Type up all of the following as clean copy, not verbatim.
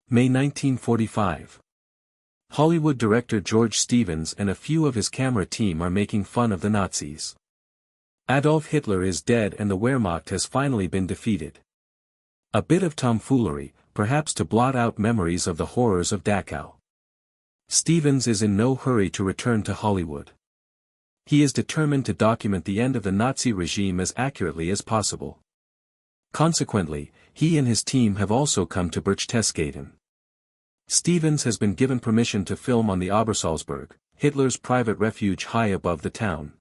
May 1945. Hollywood director George Stevens and a few of his camera team are making fun of the Nazis. Adolf Hitler is dead and the Wehrmacht has finally been defeated. A bit of tomfoolery, perhaps to blot out memories of the horrors of Dachau. Stevens is in no hurry to return to Hollywood. He is determined to document the end of the Nazi regime as accurately as possible. Consequently, he and his team have also come to Berchtesgaden. Stevens has been given permission to film on the Obersalzberg, Hitler's private refuge high above the town.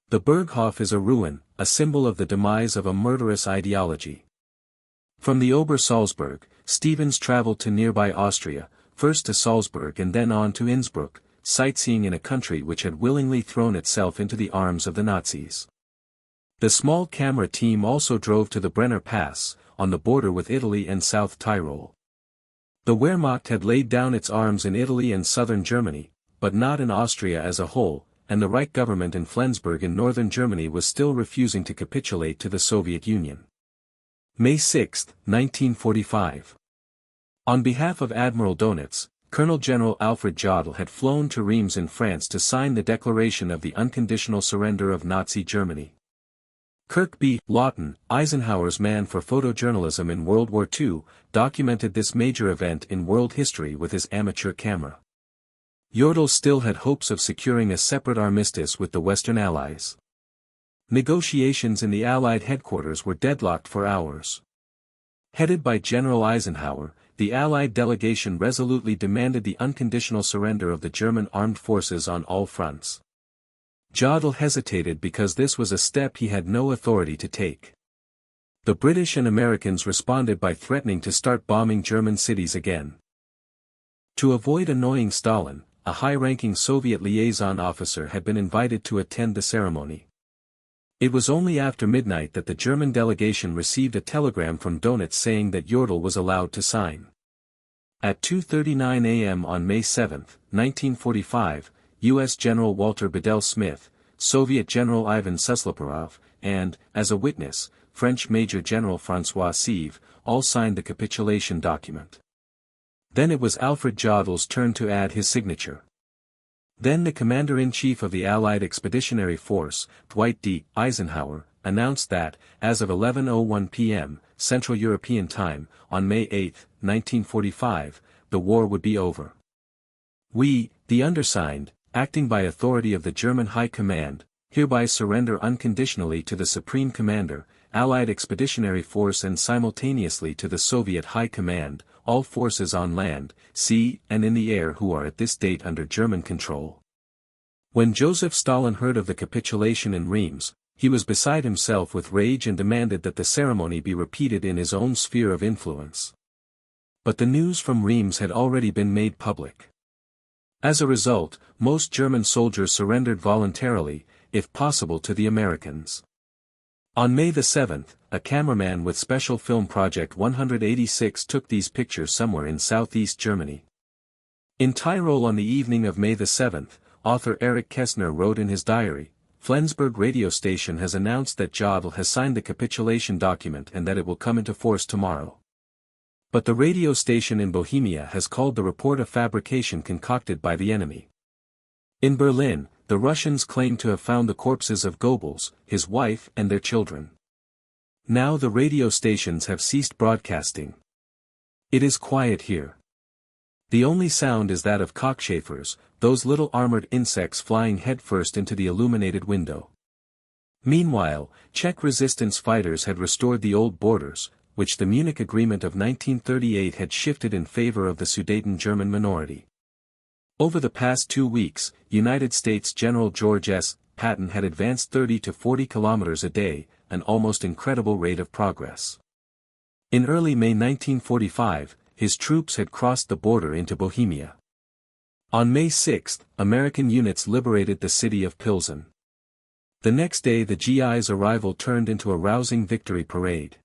The Berghof is a ruin, a symbol of the demise of a murderous ideology. From the Obersalzberg, Stevens traveled to nearby Austria, first to Salzburg and then on to Innsbruck, sightseeing in a country which had willingly thrown itself into the arms of the Nazis. The small camera team also drove to the Brenner Pass, on the border with Italy and South Tyrol. The Wehrmacht had laid down its arms in Italy and southern Germany, but not in Austria as a whole, and the Reich government in Flensburg in northern Germany was still refusing to capitulate to the Soviet Union. May 6, 1945. On behalf of Admiral Donitz, Colonel General Alfred Jodl had flown to Reims in France to sign the declaration of the unconditional surrender of Nazi Germany. Kirk B. Lawton, Eisenhower's man for photojournalism in World War II, documented this major event in world history with his amateur camera. Jodl still had hopes of securing a separate armistice with the Western Allies. Negotiations in the Allied headquarters were deadlocked for hours. Headed by General Eisenhower, the Allied delegation resolutely demanded the unconditional surrender of the German armed forces on all fronts. Jodl hesitated because this was a step he had no authority to take. The British and Americans responded by threatening to start bombing German cities again. To avoid annoying Stalin, a high-ranking Soviet liaison officer had been invited to attend the ceremony. It was only after midnight that the German delegation received a telegram from Donitz saying that Jodl was allowed to sign. At 2:39 a.m. on May 7, 1945, U.S. General Walter Bedell Smith, Soviet General Ivan Susloparov, and, as a witness, French Major General François Sive, all signed the capitulation document. Then it was Alfred Jodl's turn to add his signature. Then the Commander-in-Chief of the Allied Expeditionary Force, Dwight D. Eisenhower, announced that, as of 11:01 p.m., Central European Time, on May 8, 1945, the war would be over. We, the undersigned, acting by authority of the German High Command, hereby surrender unconditionally to the Supreme Commander, Allied Expeditionary Force and simultaneously to the Soviet High Command, all forces on land, sea, and in the air who are at this date under German control. When Joseph Stalin heard of the capitulation in Reims, he was beside himself with rage and demanded that the ceremony be repeated in his own sphere of influence. But the news from Reims had already been made public. As a result, most German soldiers surrendered voluntarily, if possible to the Americans. On May 7, a cameraman with Special Film Project 186 took these pictures somewhere in southeast Germany. In Tyrol on the evening of May 7, author Erich Kästner wrote in his diary, Flensburg radio station has announced that Jodl has signed the capitulation document and that it will come into force tomorrow. But the radio station in Bohemia has called the report a fabrication concocted by the enemy. In Berlin, the Russians claim to have found the corpses of Goebbels, his wife and their children. Now the radio stations have ceased broadcasting. It is quiet here. The only sound is that of cockchafers, those little armored insects flying headfirst into the illuminated window. Meanwhile, Czech resistance fighters had restored the old borders, which the Munich Agreement of 1938 had shifted in favor of the Sudeten German minority. Over the past 2 weeks, United States General George S. Patton had advanced 30 to 40 kilometers a day, an almost incredible rate of progress. In early May 1945, his troops had crossed the border into Bohemia. On May 6, American units liberated the city of Pilsen. The next day the GI's arrival turned into a rousing victory parade.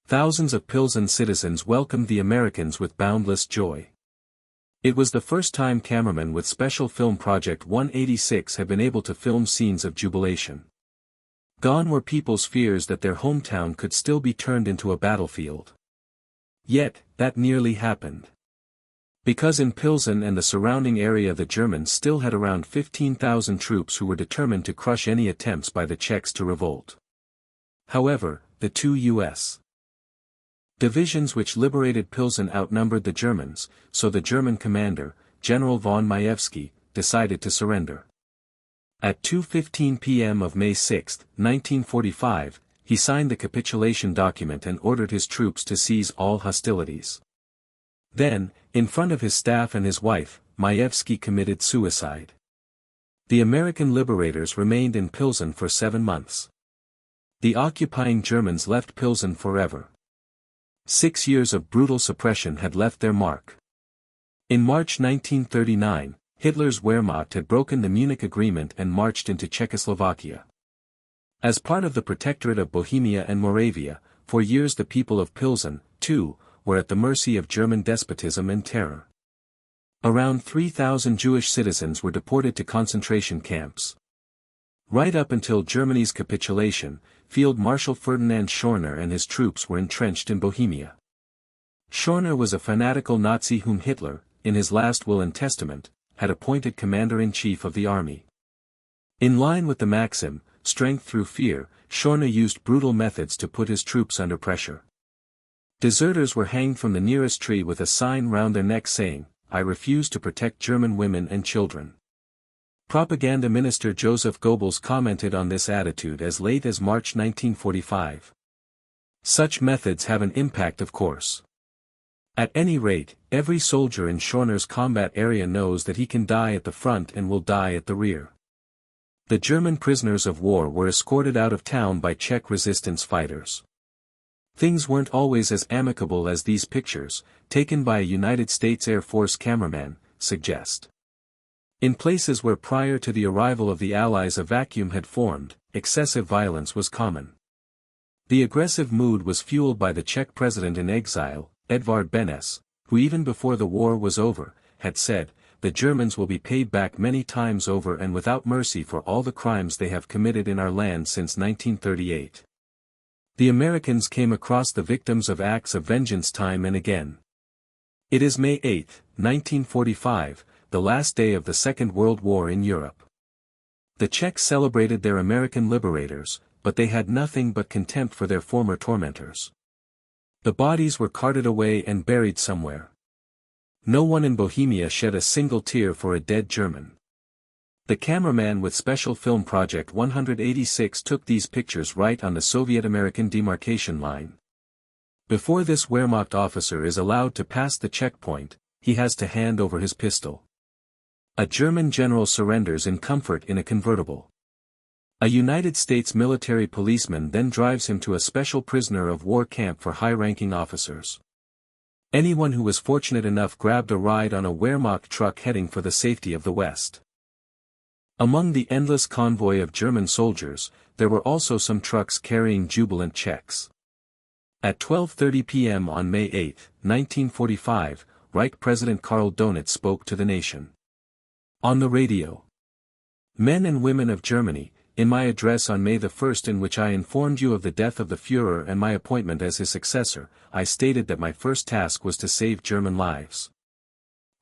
Thousands of Pilsen citizens welcomed the Americans with boundless joy. It was the first time cameramen with Special Film Project 186 had been able to film scenes of jubilation. Gone were people's fears that their hometown could still be turned into a battlefield. Yet, that nearly happened. Because in Pilsen and the surrounding area the Germans still had around 15,000 troops who were determined to crush any attempts by the Czechs to revolt. However, the two U.S. divisions which liberated Pilsen outnumbered the Germans, so the German commander, General von Majewski, decided to surrender. At 2:15 p.m. of May 6, 1945, he signed the capitulation document and ordered his troops to cease all hostilities. Then, in front of his staff and his wife, Majewski committed suicide. The American liberators remained in Pilsen for 7 months. The occupying Germans left Pilsen forever. 6 years of brutal suppression had left their mark. In March 1939, Hitler's Wehrmacht had broken the Munich Agreement and marched into Czechoslovakia. As part of the Protectorate of Bohemia and Moravia, for years the people of Pilsen, too, were at the mercy of German despotism and terror. Around 3,000 Jewish citizens were deported to concentration camps. Right up until Germany's capitulation, Field Marshal Ferdinand Schorner and his troops were entrenched in Bohemia. Schorner was a fanatical Nazi whom Hitler, in his last will and testament, had appointed commander-in-chief of the army. In line with the maxim, strength through fear, Schorner used brutal methods to put his troops under pressure. Deserters were hanged from the nearest tree with a sign round their necks saying, "I refuse to protect German women and children." Propaganda Minister Joseph Goebbels commented on this attitude as late as March 1945. Such methods have an impact, of course. At any rate, every soldier in Schorner's combat area knows that he can die at the front and will die at the rear. The German prisoners of war were escorted out of town by Czech resistance fighters. Things weren't always as amicable as these pictures, taken by a United States Air Force cameraman, suggest. In places where prior to the arrival of the Allies a vacuum had formed, excessive violence was common. The aggressive mood was fueled by the Czech president in exile, Edvard Beneš, who even before the war was over, had said, "The Germans will be paid back many times over and without mercy for all the crimes they have committed in our land since 1938. The Americans came across the victims of acts of vengeance time and again. It is May 8, 1945, the last day of the Second World War in Europe. The Czechs celebrated their American liberators, but they had nothing but contempt for their former tormentors. The bodies were carted away and buried somewhere. No one in Bohemia shed a single tear for a dead German. The cameraman with Special Film Project 186 took these pictures right on the Soviet-American demarcation line. Before this Wehrmacht officer is allowed to pass the checkpoint, he has to hand over his pistol. A German general surrenders in comfort in a convertible. A United States military policeman then drives him to a special prisoner of war camp for high-ranking officers. Anyone who was fortunate enough grabbed a ride on a Wehrmacht truck heading for the safety of the West. Among the endless convoy of German soldiers, there were also some trucks carrying jubilant Czechs. At 12:30 p.m. on May 8, 1945, Reich President Karl Donitz spoke to the nation. On the radio. Men and women of Germany, in my address on May the 1st in which I informed you of the death of the Führer and my appointment as his successor, I stated that my first task was to save German lives.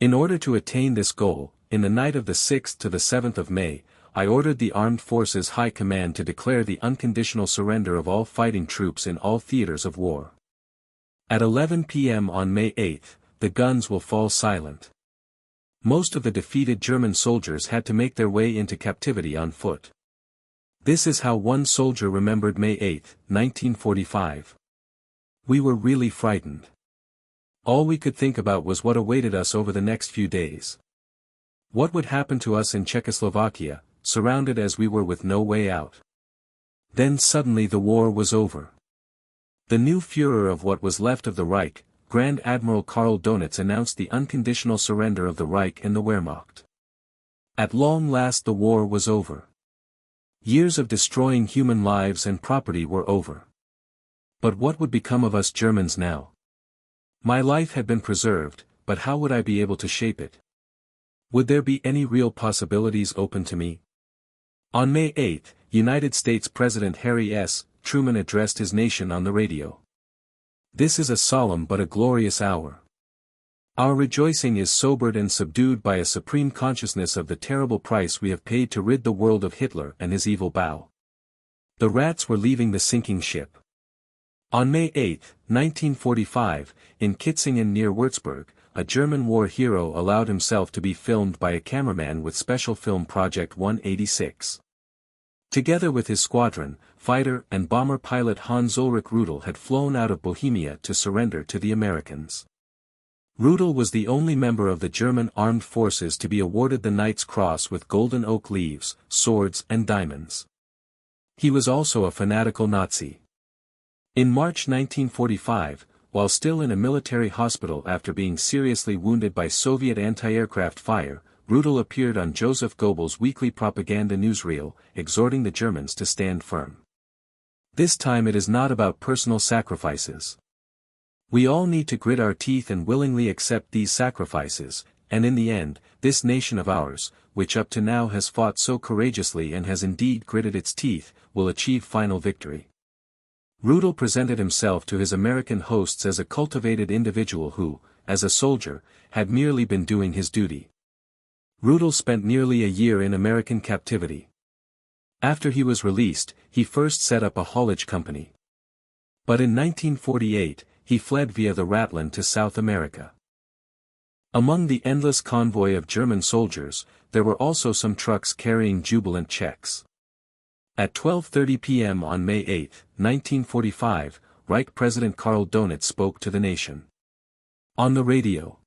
In order to attain this goal, in the night of the 6th to the 7th of May, I ordered the Armed Forces High Command to declare the unconditional surrender of all fighting troops in all theaters of war. At 11 p.m. on May 8, the guns will fall silent. Most of the defeated German soldiers had to make their way into captivity on foot. This is how one soldier remembered May 8, 1945. We were really frightened. All we could think about was what awaited us over the next few days. What would happen to us in Czechoslovakia, surrounded as we were with no way out? Then suddenly the war was over. The new Führer of what was left of the Reich, Grand Admiral Karl Donitz announced the unconditional surrender of the Reich and the Wehrmacht. At long last the war was over. Years of destroying human lives and property were over. But what would become of us Germans now? My life had been preserved, but how would I be able to shape it? Would there be any real possibilities open to me? On May 8, United States President Harry S. Truman addressed his nation on the radio. This is a solemn but a glorious hour. Our rejoicing is sobered and subdued by a supreme consciousness of the terrible price we have paid to rid the world of Hitler and his evil bow. The rats were leaving the sinking ship. On May 8, 1945, in Kitzingen near Würzburg, a German war hero allowed himself to be filmed by a cameraman with Special Film Project 186. Together with his squadron, fighter and bomber pilot Hans Ulrich Rudel had flown out of Bohemia to surrender to the Americans. Rudel was the only member of the German armed forces to be awarded the Knight's Cross with golden oak leaves, swords and diamonds. He was also a fanatical Nazi. In March 1945, while still in a military hospital after being seriously wounded by Soviet anti-aircraft fire, Rudel appeared on Joseph Goebbels' weekly propaganda newsreel, exhorting the Germans to stand firm. This time it is not about personal sacrifices. We all need to grit our teeth and willingly accept these sacrifices, and in the end, this nation of ours, which up to now has fought so courageously and has indeed gritted its teeth, will achieve final victory. Rudel presented himself to his American hosts as a cultivated individual who, as a soldier, had merely been doing his duty. Rudel spent nearly a year in American captivity. After he was released, he first set up a haulage company. But in 1948, he fled via the Ratland to South America. Among the endless convoy of German soldiers, there were also some trucks carrying jubilant Czechs. At 12:30 p.m. on May 8, 1945, Reich President Karl Donitz spoke to the nation. On the radio.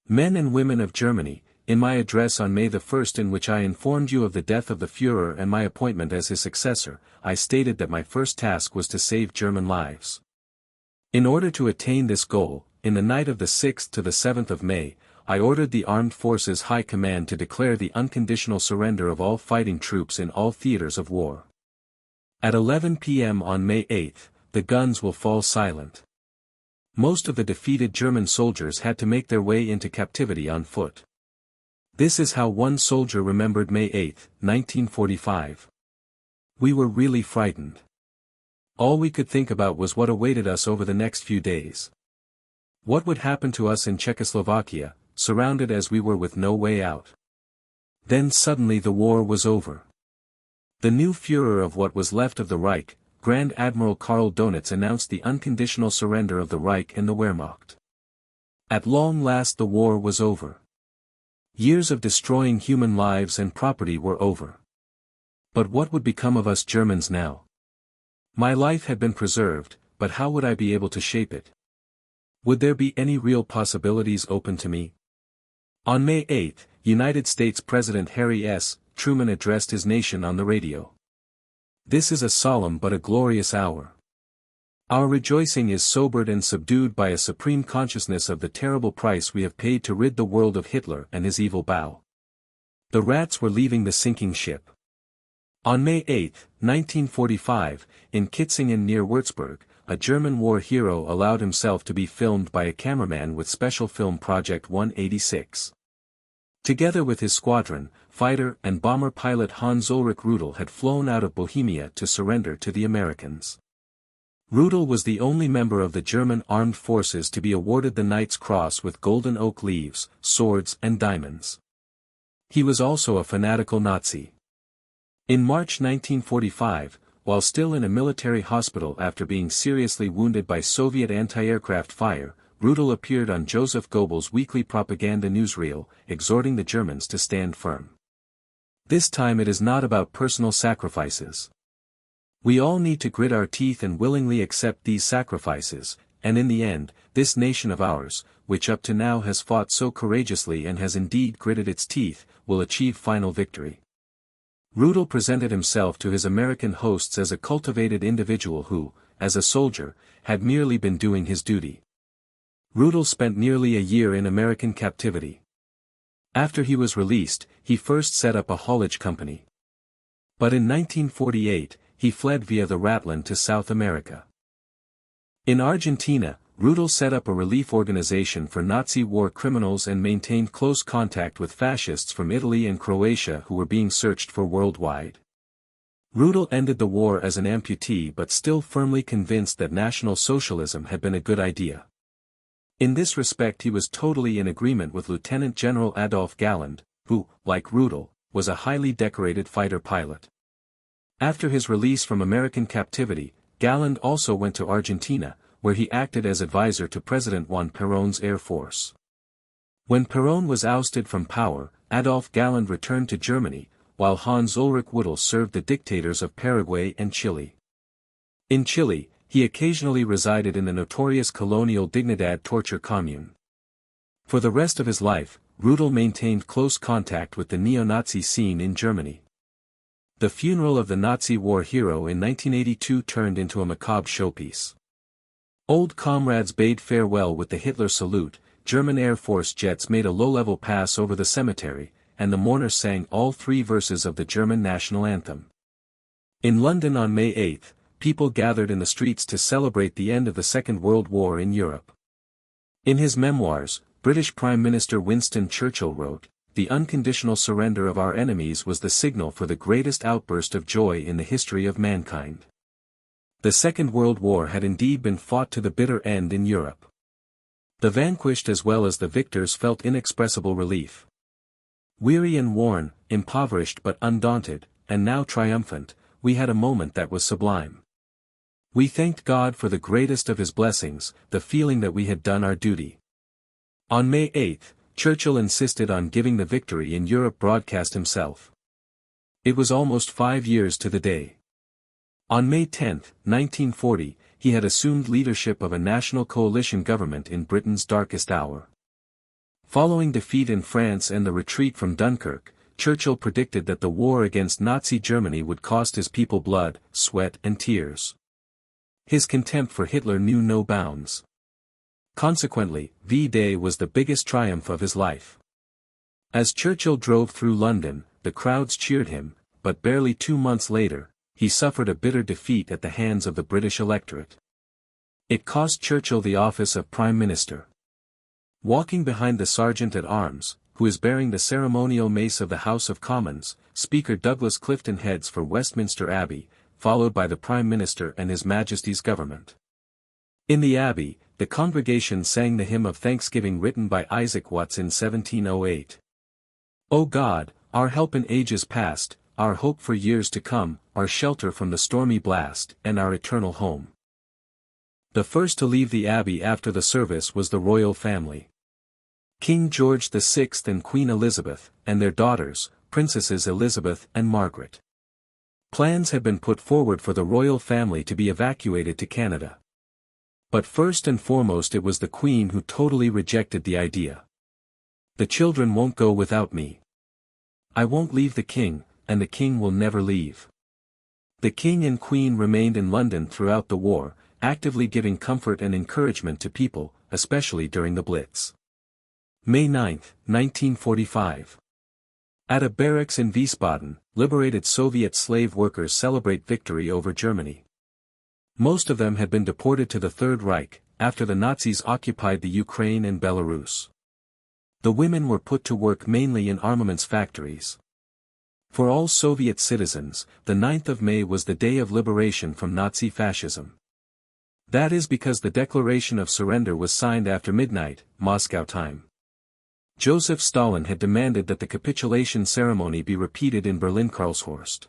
Men and women of Germany, in my address on May 1 in which I informed you of the death of the Führer and my appointment as his successor, I stated that my first task was to save German lives. In order to attain this goal, in the night of the 6th to the 7th of May, I ordered the Armed Forces High Command to declare the unconditional surrender of all fighting troops in all theaters of war. At 11 p.m. on May 8, the guns will fall silent. Most of the defeated German soldiers had to make their way into captivity on foot. This is how one soldier remembered May 8, 1945. We were really frightened. All we could think about was what awaited us over the next few days. What would happen to us in Czechoslovakia, surrounded as we were with no way out? Then suddenly the war was over. The new Führer of what was left of the Reich, Grand Admiral Karl Donitz, announced the unconditional surrender of the Reich and the Wehrmacht. At long last the war was over. Years of destroying human lives and property were over. But what would become of us Germans now? My life had been preserved, but how would I be able to shape it? Would there be any real possibilities open to me? On May 8, United States President Harry S. Truman addressed his nation on the radio. This is a solemn but a glorious hour. Our rejoicing is sobered and subdued by a supreme consciousness of the terrible price we have paid to rid the world of Hitler and his evil bow. The rats were leaving the sinking ship. On May 8, 1945, in Kitzingen near Würzburg, a German war hero allowed himself to be filmed by a cameraman with Special Film Project 186. Together with his squadron, fighter and bomber pilot Hans Ulrich Rudel had flown out of Bohemia to surrender to the Americans. Rudel was the only member of the German armed forces to be awarded the Knight's Cross with golden oak leaves, swords and diamonds. He was also a fanatical Nazi. In March 1945, while still in a military hospital after being seriously wounded by Soviet anti-aircraft fire, Rudel appeared on Joseph Goebbels' weekly propaganda newsreel, exhorting the Germans to stand firm. This time it is not about personal sacrifices. We all need to grit our teeth and willingly accept these sacrifices, and in the end, this nation of ours, which up to now has fought so courageously and has indeed gritted its teeth, will achieve final victory. Rudel presented himself to his American hosts as a cultivated individual who, as a soldier, had merely been doing his duty. Rudel spent nearly a year in American captivity. After he was released, he first set up a haulage company. But in 1948, he fled via the Ratland to South America. In Argentina, Rudel set up a relief organization for Nazi war criminals and maintained close contact with fascists from Italy and Croatia who were being searched for worldwide. Rudel ended the war as an amputee but still firmly convinced that National Socialism had been a good idea. In this respect he was totally in agreement with Lieutenant General Adolf Galland, who, like Rudel, was a highly decorated fighter pilot. After his release from American captivity, Galland also went to Argentina, where he acted as advisor to President Juan Perón's Air Force. When Perón was ousted from power, Adolf Galland returned to Germany, while Hans Ulrich Rudel served the dictators of Paraguay and Chile. In Chile, he occasionally resided in the notorious colonial Dignidad torture commune. For the rest of his life, Rudel maintained close contact with the neo-Nazi scene in Germany. The funeral of the Nazi war hero in 1982 turned into a macabre showpiece. Old comrades bade farewell with the Hitler salute, German Air Force jets made a low-level pass over the cemetery, and the mourners sang all three verses of the German national anthem. In London on May 8, people gathered in the streets to celebrate the end of the Second World War in Europe. In his memoirs, British Prime Minister Winston Churchill wrote, "The unconditional surrender of our enemies was the signal for the greatest outburst of joy in the history of mankind." The Second World War had indeed been fought to the bitter end in Europe. The vanquished as well as the victors felt inexpressible relief. Weary and worn, impoverished but undaunted, and now triumphant, we had a moment that was sublime. We thanked God for the greatest of his blessings, the feeling that we had done our duty. On May 8, Churchill insisted on giving the victory in Europe broadcast himself. It was almost 5 years to the day. On May 10, 1940, he had assumed leadership of a national coalition government in Britain's darkest hour. Following defeat in France and the retreat from Dunkirk, Churchill predicted that the war against Nazi Germany would cost his people blood, sweat and tears. His contempt for Hitler knew no bounds. Consequently, V-Day was the biggest triumph of his life. As Churchill drove through London, the crowds cheered him, but barely 2 months later, he suffered a bitter defeat at the hands of the British electorate. It cost Churchill the office of Prime Minister. Walking behind the Sergeant-at-Arms, who is bearing the ceremonial mace of the House of Commons, Speaker Douglas Clifton heads for Westminster Abbey, followed by the Prime Minister and His Majesty's government. In the Abbey, the congregation sang the hymn of thanksgiving written by Isaac Watts in 1708. O God, our help in ages past, our hope for years to come, our shelter from the stormy blast, and our eternal home. The first to leave the Abbey after the service was the royal family. King George VI and Queen Elizabeth, and their daughters, Princesses Elizabeth and Margaret. Plans had been put forward for the royal family to be evacuated to Canada. But first and foremost it was the Queen who totally rejected the idea. "The children won't go without me. I won't leave the King, and the King will never leave." The King and Queen remained in London throughout the war, actively giving comfort and encouragement to people, especially during the Blitz. May 9, 1945. At a barracks in Wiesbaden, liberated Soviet slave workers celebrate victory over Germany. Most of them had been deported to the Third Reich, after the Nazis occupied the Ukraine and Belarus. The women were put to work mainly in armaments factories. For all Soviet citizens, the 9th of May was the day of liberation from Nazi fascism. That is because the declaration of surrender was signed after midnight, Moscow time. Joseph Stalin had demanded that the capitulation ceremony be repeated in Berlin-Karlshorst.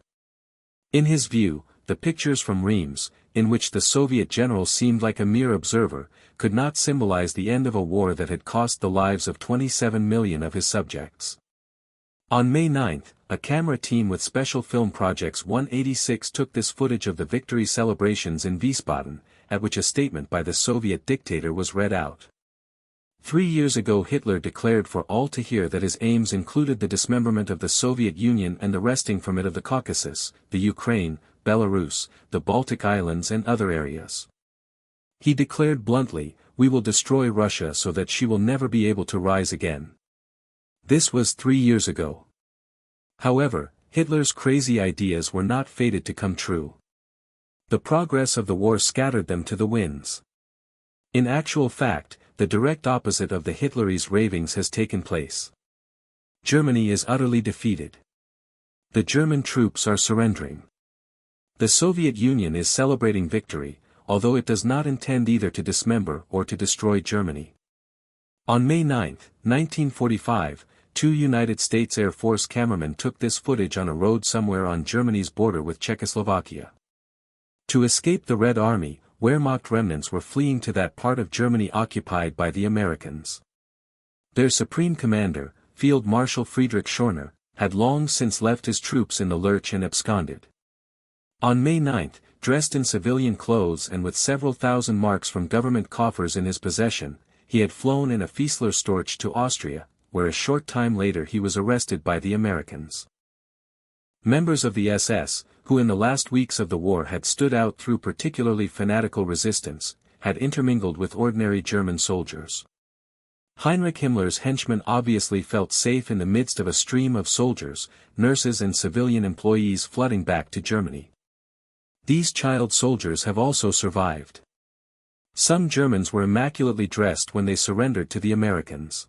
In his view, the pictures from Reims, in which the Soviet general seemed like a mere observer, could not symbolize the end of a war that had cost the lives of 27 million of his subjects. On May 9, a camera team with Special Film Projects 186 took this footage of the victory celebrations in Wiesbaden, at which a statement by the Soviet dictator was read out. 3 years ago Hitler declared for all to hear that his aims included the dismemberment of the Soviet Union and the wresting from it of the Caucasus, the Ukraine, Belarus, the Baltic Islands and other areas. He declared bluntly, "We will destroy Russia so that she will never be able to rise again." This was 3 years ago. However, Hitler's crazy ideas were not fated to come true. The progress of the war scattered them to the winds. In actual fact, the direct opposite of the Hitlerese ravings has taken place. Germany is utterly defeated. The German troops are surrendering. The Soviet Union is celebrating victory, although it does not intend either to dismember or to destroy Germany. On May 9, 1945, two United States Air Force cameramen took this footage on a road somewhere on Germany's border with Czechoslovakia. To escape the Red Army, Wehrmacht remnants were fleeing to that part of Germany occupied by the Americans. Their supreme commander, Field Marshal Friedrich Schorner, had long since left his troops in the lurch and absconded. On May 9, dressed in civilian clothes and with several thousand marks from government coffers in his possession, he had flown in a Fiesler Storch to Austria, where a short time later he was arrested by the Americans. Members of the SS, who in the last weeks of the war had stood out through particularly fanatical resistance, had intermingled with ordinary German soldiers. Heinrich Himmler's henchmen obviously felt safe in the midst of a stream of soldiers, nurses and civilian employees flooding back to Germany. These child soldiers have also survived. Some Germans were immaculately dressed when they surrendered to the Americans.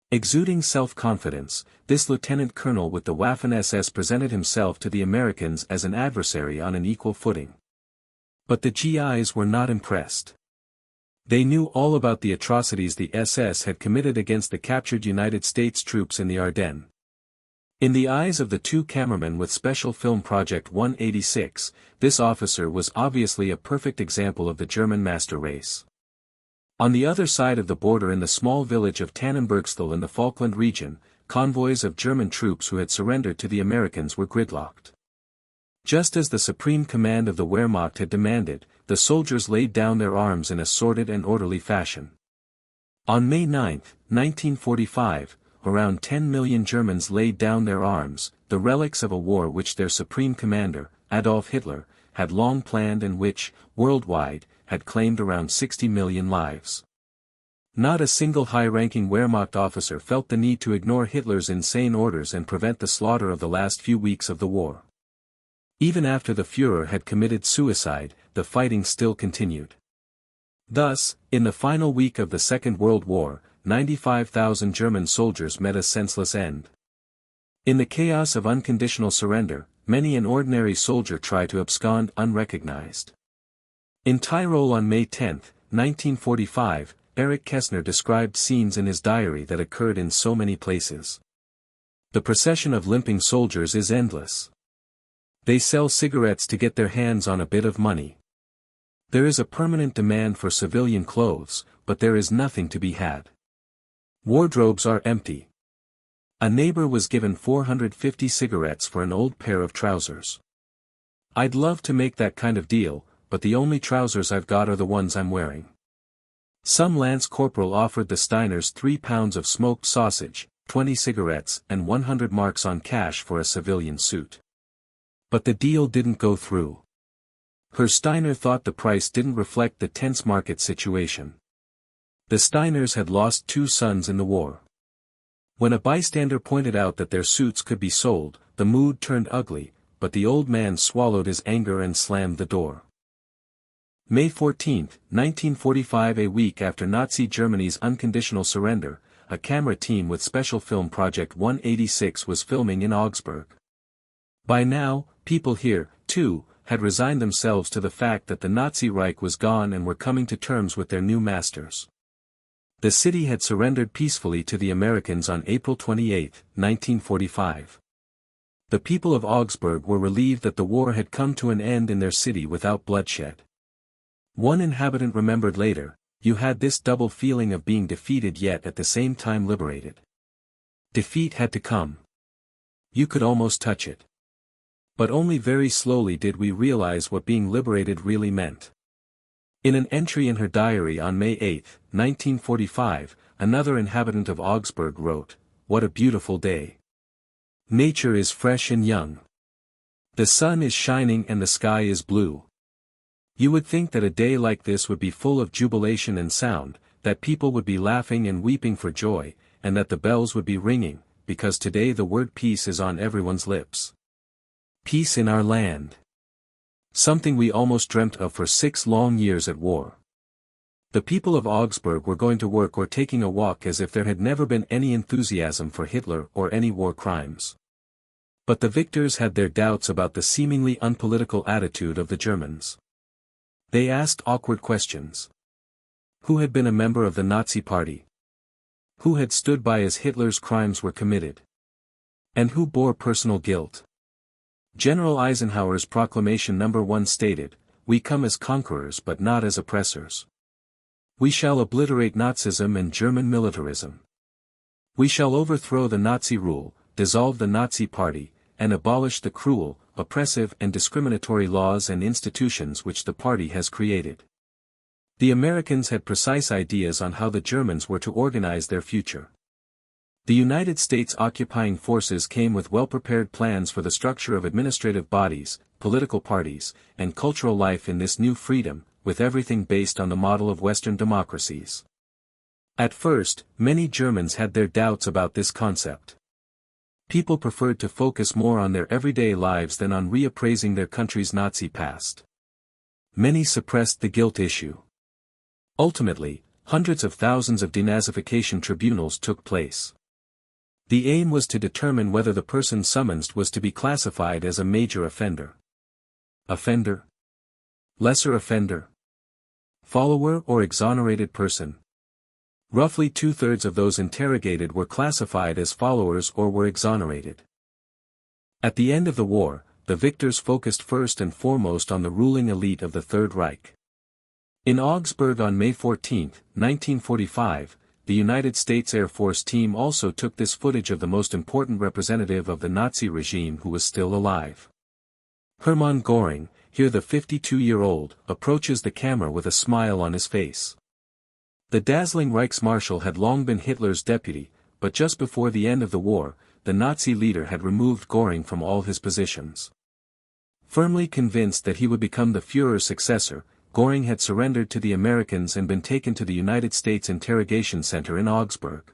Exuding self-confidence, this lieutenant colonel with the Waffen-SS presented himself to the Americans as an adversary on an equal footing. But the GIs were not impressed. They knew all about the atrocities the SS had committed against the captured United States troops in the Ardennes. In the eyes of the two cameramen with Special Film Project 186, this officer was obviously a perfect example of the German master race. On the other side of the border in the small village of Tannenbergsthal in the Falkland region, convoys of German troops who had surrendered to the Americans were gridlocked. Just as the supreme command of the Wehrmacht had demanded, the soldiers laid down their arms in a sorted and orderly fashion. On May 9, 1945, around 10 million Germans laid down their arms, the relics of a war which their supreme commander, Adolf Hitler, had long planned and which, worldwide, had claimed around 60 million lives. Not a single high-ranking Wehrmacht officer felt the need to ignore Hitler's insane orders and prevent the slaughter of the last few weeks of the war. Even after the Führer had committed suicide, the fighting still continued. Thus, in the final week of the Second World War, 95,000 German soldiers met a senseless end. In the chaos of unconditional surrender, many an ordinary soldier tried to abscond unrecognized. In Tyrol on May 10, 1945, Erich Kästner described scenes in his diary that occurred in so many places. The procession of limping soldiers is endless. They sell cigarettes to get their hands on a bit of money. There is a permanent demand for civilian clothes, but there is nothing to be had. Wardrobes are empty. A neighbor was given 450 cigarettes for an old pair of trousers. I'd love to make that kind of deal, but the only trousers I've got are the ones I'm wearing. Some lance corporal offered the Steiners 3 pounds of smoked sausage, 20 cigarettes and 100 marks on cash for a civilian suit. But the deal didn't go through. Herr Steiner thought the price didn't reflect the tense market situation. The Steiners had lost 2 sons in the war. When a bystander pointed out that their suits could be sold, the mood turned ugly, but the old man swallowed his anger and slammed the door. May 14, 1945. A week after Nazi Germany's unconditional surrender, a camera team with Special Film Project 186 was filming in Augsburg. By now, people here, too, had resigned themselves to the fact that the Nazi Reich was gone and were coming to terms with their new masters. The city had surrendered peacefully to the Americans on April 28, 1945. The people of Augsburg were relieved that the war had come to an end in their city without bloodshed. One inhabitant remembered later, "You had this double feeling of being defeated yet at the same time liberated. Defeat had to come. You could almost touch it. But only very slowly did we realize what being liberated really meant." In an entry in her diary on May 8, 1945, another inhabitant of Augsburg wrote, "What a beautiful day. Nature is fresh and young. The sun is shining and the sky is blue. You would think that a day like this would be full of jubilation and sound, that people would be laughing and weeping for joy, and that the bells would be ringing, because today the word peace is on everyone's lips. Peace in our land. Something we almost dreamt of for 6 long years at war." The people of Augsburg were going to work or taking a walk as if there had never been any enthusiasm for Hitler or any war crimes. But the victors had their doubts about the seemingly unpolitical attitude of the Germans. They asked awkward questions. Who had been a member of the Nazi Party? Who had stood by as Hitler's crimes were committed? And who bore personal guilt? General Eisenhower's Proclamation No. 1 stated, "We come as conquerors but not as oppressors. We shall obliterate Nazism and German militarism. We shall overthrow the Nazi rule, dissolve the Nazi Party, and abolish the cruel, oppressive and discriminatory laws and institutions which the party has created." The Americans had precise ideas on how the Germans were to organize their future. The United States occupying forces came with well-prepared plans for the structure of administrative bodies, political parties, and cultural life in this new freedom, with everything based on the model of Western democracies. At first, many Germans had their doubts about this concept. People preferred to focus more on their everyday lives than on reappraising their country's Nazi past. Many suppressed the guilt issue. Ultimately, hundreds of thousands of denazification tribunals took place. The aim was to determine whether the person summoned was to be classified as a major offender. Offender? Lesser offender? Follower or exonerated person? Roughly two-thirds of those interrogated were classified as followers or were exonerated. At the end of the war, the victors focused first and foremost on the ruling elite of the Third Reich. In Augsburg on May 14, 1945, the United States Air Force team also took this footage of the most important representative of the Nazi regime who was still alive. Hermann Göring, here the 52-year-old, approaches the camera with a smile on his face. The dazzling Reichsmarschall had long been Hitler's deputy, but just before the end of the war, the Nazi leader had removed Göring from all his positions. Firmly convinced that he would become the Führer's successor, Göring had surrendered to the Americans and been taken to the United States Interrogation Center in Augsburg.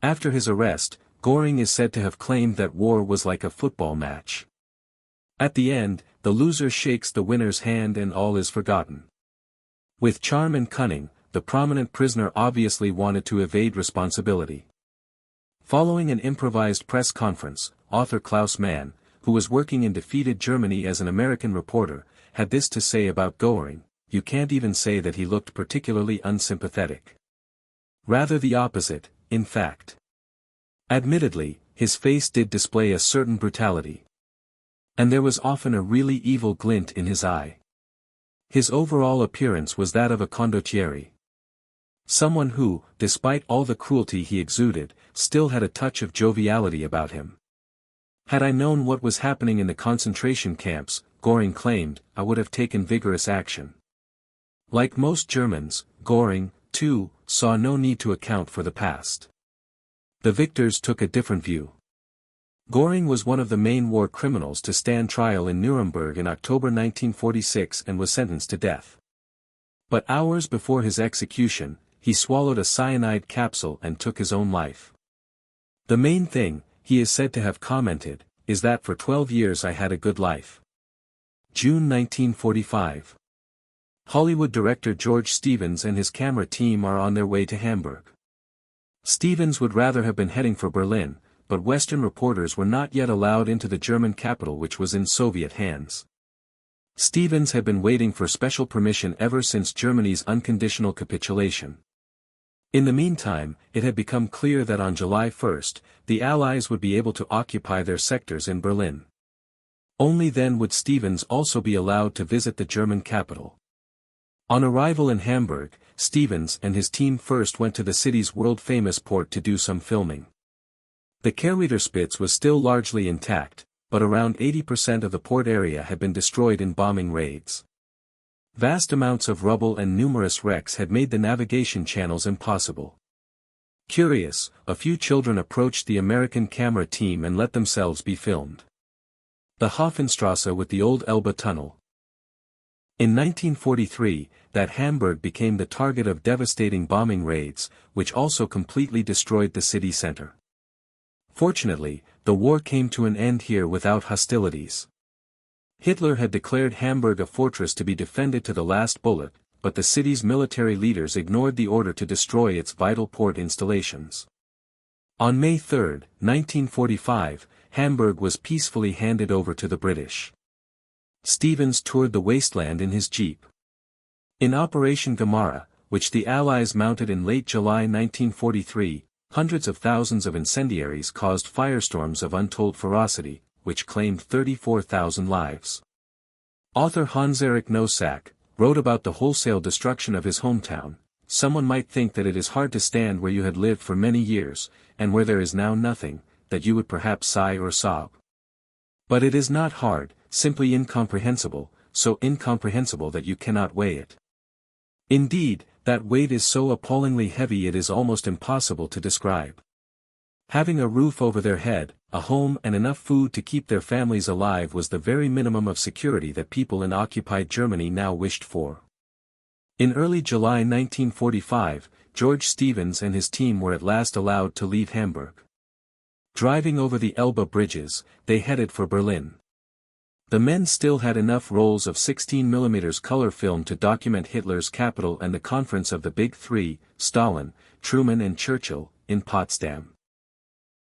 After his arrest, Göring is said to have claimed that war was like a football match. At the end, the loser shakes the winner's hand and all is forgotten. With charm and cunning, the prominent prisoner obviously wanted to evade responsibility. Following an improvised press conference, author Klaus Mann, who was working in defeated Germany as an American reporter, had this to say about Göring: "You can't even say that he looked particularly unsympathetic. Rather the opposite, in fact. Admittedly, his face did display a certain brutality. And there was often a really evil glint in his eye. His overall appearance was that of a condottieri. Someone who, despite all the cruelty he exuded, still had a touch of joviality about him. Had I known what was happening in the concentration camps," Göring claimed, "I would have taken vigorous action." Like most Germans, Göring, too, saw no need to account for the past. The victors took a different view. Göring was one of the main war criminals to stand trial in Nuremberg in October 1946 and was sentenced to death. But hours before his execution, he swallowed a cyanide capsule and took his own life. The main thing, he is said to have commented, is that for 12 years I had a good life. June 1945. Hollywood director George Stevens and his camera team are on their way to Hamburg. Stevens would rather have been heading for Berlin, but Western reporters were not yet allowed into the German capital, which was in Soviet hands. Stevens had been waiting for special permission ever since Germany's unconditional capitulation. In the meantime, it had become clear that on July 1, the Allies would be able to occupy their sectors in Berlin. Only then would Stevens also be allowed to visit the German capital. On arrival in Hamburg, Stevens and his team first went to the city's world-famous port to do some filming. The Kehriederspitze was still largely intact, but around 80% of the port area had been destroyed in bombing raids. Vast amounts of rubble and numerous wrecks had made the navigation channels impossible. Curious, a few children approached the American camera team and let themselves be filmed. The Hafenstrasse with the old Elbe tunnel. In 1943, that Hamburg became the target of devastating bombing raids, which also completely destroyed the city center. Fortunately, the war came to an end here without hostilities. Hitler had declared Hamburg a fortress to be defended to the last bullet, but the city's military leaders ignored the order to destroy its vital port installations. On May 3, 1945, Hamburg was peacefully handed over to the British. Stevens toured the wasteland in his jeep. In Operation Gamara, which the Allies mounted in late July 1943, hundreds of thousands of incendiaries caused firestorms of untold ferocity, which claimed 34,000 lives. Author Hans-Erik Nosak wrote about the wholesale destruction of his hometown. Someone might think that it is hard to stand where you had lived for many years, and where there is now nothing, that you would perhaps sigh or sob. But it is not hard, simply incomprehensible, so incomprehensible that you cannot weigh it. Indeed, that weight is so appallingly heavy it is almost impossible to describe. Having a roof over their head, a home and enough food to keep their families alive was the very minimum of security that people in occupied Germany now wished for. In early July 1945, George Stevens and his team were at last allowed to leave Hamburg. Driving over the Elbe bridges, they headed for Berlin. The men still had enough rolls of 16mm color film to document Hitler's capital and the conference of the Big Three, Stalin, Truman and Churchill, in Potsdam.